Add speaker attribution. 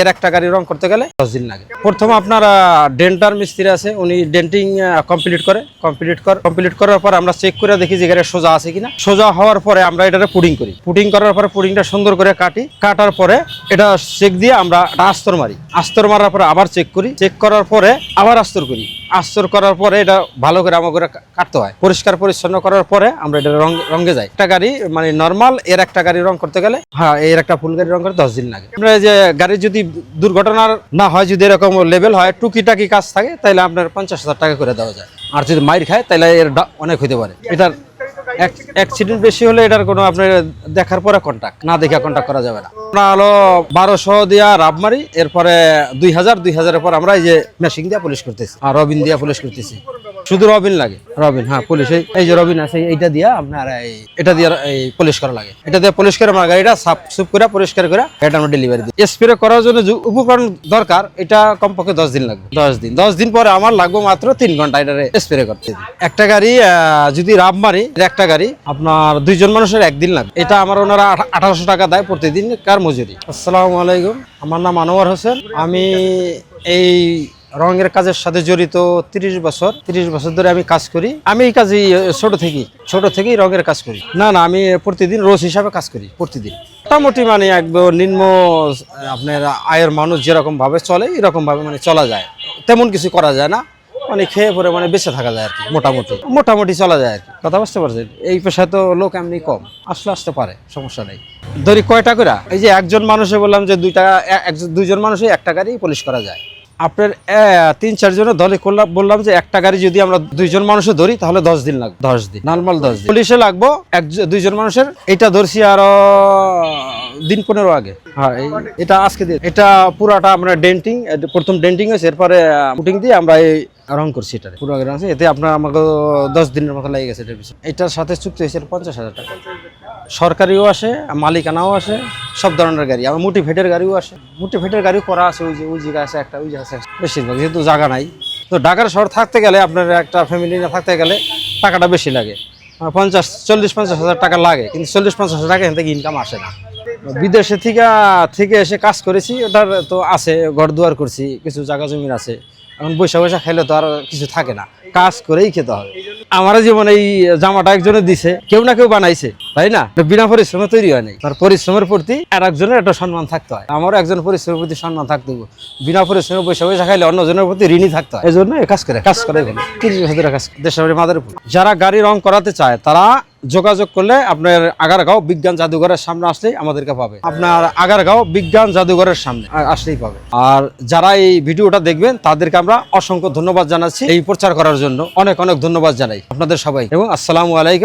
Speaker 1: এর একটা গাড়ি রং করতে গেলে 10 দিন লাগে। প্রথম আপনার ডেন্টার মিস্ত্রি আছে, উনি ডেন্টিং কমপ্লিট করার পর আমরা চেক করে দেখি যে গাড়ি সোজা আছে কিনা। সোজা হওয়ার পরে আমরা এটা পুডিং করি। পুডিং করার পরে পুডিংটা সুন্দর করে কাটার পরে এটা চেক দিয়ে আমরা আস্তর মারি। আস্তর মারার পরে আবার চেক করি। চেক করার পরে আবার আস্তর করি। আস্তর করার পরে এটা ভালো করে আমাকে কাটতে হয়। পরিষ্কার পরিচ্ছন্ন করার পরে আমরা এটা রঙে যাই। একটা গাড়ি মানে নর্মাল এর একটা গাড়ি রং করতে গেলে এর একটা ফুল গাড়ি রং করতে 10 দিন লাগে। আমরা যে গাড়ি যদি দুর্ঘটনার না হয়, যদি এরকম লেভেল হয়, টুকিটাকি কাজ থাকে, তাহলে আপনার 50,000 টাকা করে দেওয়া যায়। আর যদি মাইর খায় তাহলে এর অনেক হইতে পারে। এটার অ্যাক্সিডেন্ট বেশি হলে এটার কোনো আপনার দেখার পরে কন্ট্যাক্ট না দেখে কন্ট্যাক্ট করা যাবে না। আমরা হলো 1200 দিয়া রাব মারি, এরপরে 2000 পর আমরা এই যে মেশিন দিয়ে পলিশ করতেছি আর রবিন দিয়ে পলিশ করতেছি। শুধু রবিন লাগে, রবিন, হ্যাঁ পুলিশ, এই যে রবিন আছে, এইটা দিয়ে আপনার এটা দিয়ে এই পলিশ করা লাগে। এটা দিয়ে পলিশ করে আমার গাড়িটা সাফ সুপ করে পরিষ্কার করে এটা আমরা ডেলিভারি দিই। স্প্রে করার জন্য যে উপকরণ দরকার, এটা কমপক্ষে 10 দিন লাগবে। 10 দিন পরে আমার লাগবে মাত্র 3 ঘন্টা এটা স্প্রে করতে। একটা গাড়ি যদি রাব মারি, একটা গাড়ি আপনার 2 জন মানুষের 1 দিন লাগবে। এটা আমার ওনারা 1800 টাকা দেয় প্রতিদিন কার মজুরি। আসসালামু আলাইকুম, আমার নাম আনোয়ার হোসেন। আমি এই রঙের কাজের সাথে জড়িত 30 বছর ধরে আমি কাজ করি। আমি এই কাজে ছোট থেকেই রঙের কাজ করি। না, আমি প্রতিদিন রোজ হিসাবে কাজ করি প্রতিদিন। মোটামুটি মানে একদম নিম্ন আপনার আয়ের মানুষ যেরকম ভাবে চলে, এরকম ভাবে মানে চলা যায়। তেমন কিছু করা যায় না, মানে খেয়ে পরে মানে বেঁচে থাকা যায় আর কি। মোটামুটি চলা যায় আর কি। কথা বুঝতে পারছেন? এই পেশায় তো লোক এমনি কম, আসতে পারে, সমস্যা নেই। ধরি কয়টা করে, এই যে একজন মানুষে বললাম যে 2জন মানুষে একটা গাড়ি পলিশ করা যায়। আপনার 3-4 জনের দলে বললাম যে একটা গাড়ি যদি আমরা 2 জন মানুষে ধরি তাহলে 10 দিন লাগবে। 10 দিন নর্মাল 10 দিন পুলিশে লাগবো 2 জন মানুষের। এটা ধরছি আরো দিন 15 আগে। হ্যাঁ, এটা আজকে দিন। এটা পুরাটা আমরা ডেন্টিং, প্রথম ডেন্টিং হয়েছে, এরপরে পুটিং দিয়ে আমরা এই রং করছি। এটা পুরো রং আছে। এতে আপনার আমাকে 10 দিনের মতো লেগে গেছে। এটার পিছনে এটার সাথে চুক্তি হয়েছে 50,000 টাকা। সরকারিও আসে, মালিকানাও আসে, সব ধরনের গাড়ি। আমার মোটিভেটের গাড়িও আসে। মোটিভেটের গাড়ি করা আছে, ওই জায়গায় আছে একটা, ওই জায়গায় আছে বেশিরভাগ। যেহেতু জায়গা নাই, তো ঢাকার শহর থাকতে গেলে আপনার একটা ফ্যামিলি না থাকতে গেলে টাকাটা বেশি লাগে। 40-50,000 টাকা লাগে, কিন্তু 40-50,000 টাকা এখান থেকে ইনকাম আসে না। বিদেশে থেকে এসে কাজ করেছি, ওটার তো আছে, ঘর দুয়ার করছি, কিছু জায়গা জমির আছে। এখন বৈশা খাইলে তো আর কিছু থাকে না, কাজ করেই খেতে হবে। আমার যেমন এই জামাটা একজনে দিছে, কেউ না কেউ বানাইছে, তাই না? বিনা পরিশ্রমে তৈরি হয় নাই। তার পরিশ্রমের প্রতি আর একজনের একটা সম্মান থাকতে হয়। আমারও একজন পরিশ্রমের প্রতি সম্মান থাকতে হবে। বিনা পরিশ্রমে বৈশা খাইলে অন্যজনের প্রতি ঋণী থাকতে হয়। এই জন্য কাজ করে ভালো। 30 বছর কাজ দেশের মাদারীপুর। যারা গাড়ি রং করাতে চায় তারা যোগাযোগ করলে আপনার আগারগাঁও বিজ্ঞান জাদুঘরের সামনে আসলেই আমাদেরকে পাবে। আপনার আগারগাঁও বিজ্ঞান জাদুঘরের সামনে আসলেই পাবে। আর যারা এই ভিডিওটা দেখবেন তাদেরকে আমরা অসংখ্য ধন্যবাদ জানাচ্ছি এই প্রচার করার জন্য। অনেক ধন্যবাদ জানাই আপনাদের সবাই, এবং আসসালামু আলাইকুম।